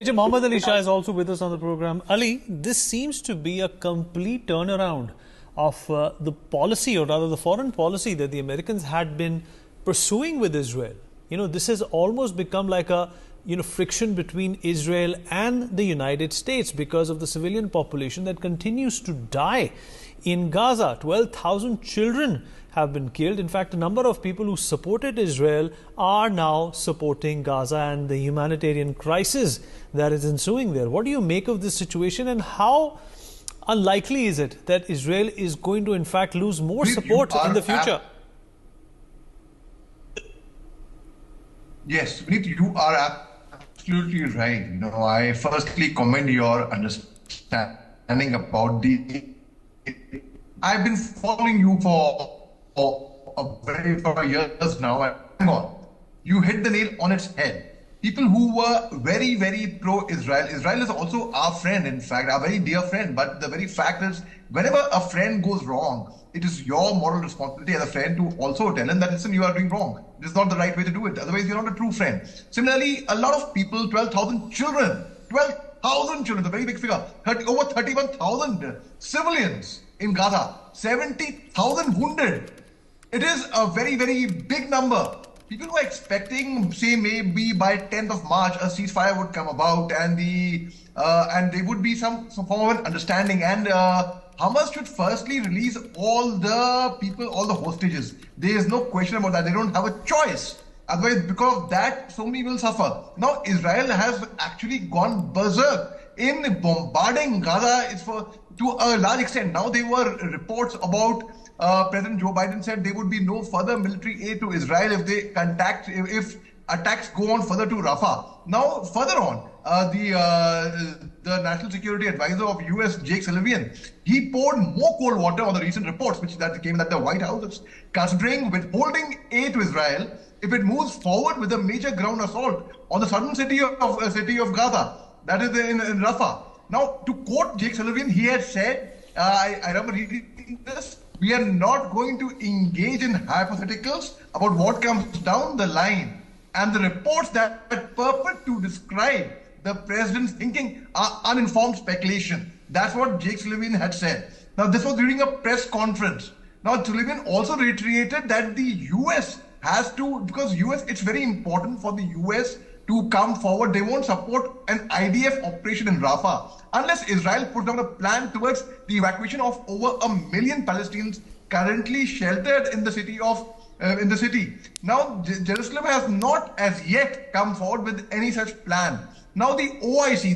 Major Mohammed Ali Shah is also with us on the program. Ali, this seems to be a complete turnaround of the policy, or rather the foreign policy that the Americans had been pursuing with Israel. This has almost become like a friction between Israel and the United States because of the civilian population that continues to die in Gaza. 12,000 children have been killed. In fact, a number of people who supported Israel are now supporting Gaza and the humanitarian crisis that is ensuing there. What do you make of this situation, and how unlikely is it that Israel is going to in fact lose more support in the future? Yes, you are absolutely right. I firstly commend your understanding about I've been following you for years now. Hang on, you hit the nail on its head. People who were very, very pro-Israel. Israel is also our friend, in fact, our very dear friend. But the very fact is, whenever a friend goes wrong, it is your moral responsibility as a friend to also tell him that, listen, you are doing wrong. It is not the right way to do it. Otherwise, you're not a true friend. Similarly, a lot of people, 12,000 children, 12,000 children, a very big figure, over 31,000 civilians in Gaza, 70,000 wounded. It is a very, very big number. People were expecting, say, maybe by 10th of March, a ceasefire would come about, and there would be some form of an understanding. And Hamas should firstly release all the people, all the hostages. There is no question about that. They don't have a choice. Otherwise, because of that, so many will suffer. Now, Israel has actually gone berserk in bombarding Gaza to a large extent. Now, there were reports about President Joe Biden said there would be no further military aid to Israel if attacks go on further to Rafah. Now, further on, the National Security Advisor of US, Jake Sullivan, he poured more cold water on the recent reports that came that the White House is considering withholding aid to Israel if it moves forward with a major ground assault on the southern city of Gaza, that is in Rafah. Now, to quote Jake Sullivan, he had said, I remember reading this, we are not going to engage in hypotheticals about what comes down the line. And the reports that purport to describe the president's thinking are uninformed speculation. That's what Jake Sullivan had said. Now, this was during a press conference. Now, Sullivan also reiterated that the US has to, because it's very important for the US to come forward. They won't support an IDF operation in Rafah unless Israel puts down a plan towards the evacuation of over 1 million Palestinians currently sheltered in the city. Now, Jerusalem has not as yet come forward with any such plan. Now, the OIC,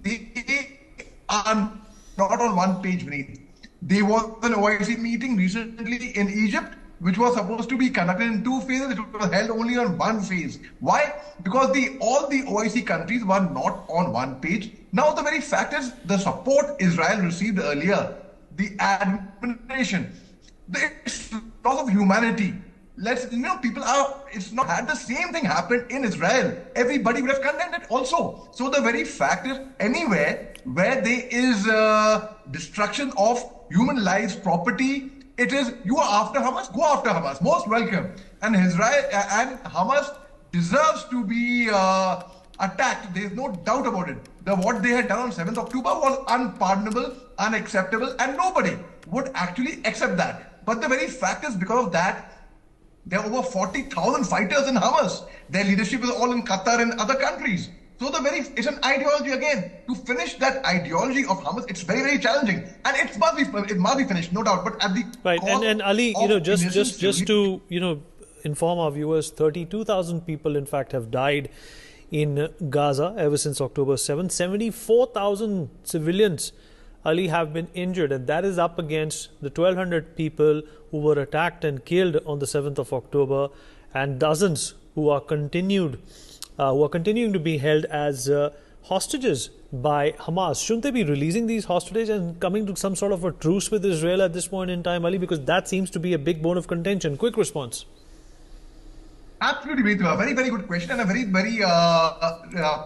they are not on one page, Vineet. There was an OIC meeting recently in Egypt, which was supposed to be conducted in 2 phases. It was held only on 1 phase. Why? Because all the OIC countries were not on 1 page. Now, the very fact is, the support Israel received earlier, the administration, the loss of humanity. It's not had the same thing happen in Israel. Everybody would have condemned it also. So the very fact is, anywhere where there is destruction of human lives, property, it is, you are after Hamas, go after Hamas, most welcome. And Israel and Hamas deserves to be attacked. There is no doubt about it. What they had done on 7th October was unpardonable, unacceptable, and nobody would actually accept that. But the very fact is, because of that, there are over 40,000 fighters in Hamas. Their leadership is all in Qatar and other countries. So it's an ideology again. To finish that ideology of Hamas, it's very, very challenging, and it must be finished, no doubt. But at the right, and Ali, just to inform our viewers, 32,000 people in fact have died in Gaza ever since October 7th. 74,000 civilians, Ali, have been injured, and that is up against the 1,200 people who were attacked and killed on the 7th of October, and dozens who are continuing to be held as hostages by Hamas. Shouldn't they be releasing these hostages and coming to some sort of a truce with Israel at this point in time, Ali? Because that seems to be a big bone of contention. Quick response. Absolutely, a very, very good question, and a very, very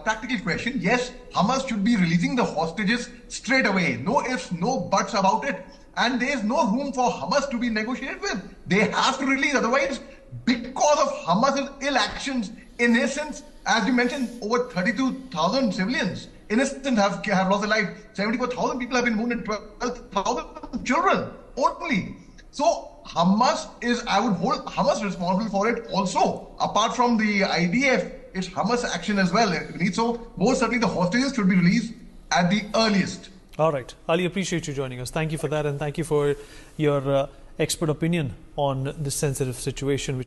practical question. Yes, Hamas should be releasing the hostages straight away. No ifs, no buts about it. And there is no room for Hamas to be negotiated with. They have to release, otherwise, because of Hamas's ill actions innocents, as you mentioned, over 32,000 civilians, innocent have lost their life. 74,000 people have been wounded, 12,000 children only. So Hamas I would hold Hamas responsible for it also. Apart from the IDF, it's Hamas action as well. So most certainly the hostages should be released at the earliest. All right. Ali, appreciate you joining us. Thank you for that, and thank you for your expert opinion on this sensitive situation.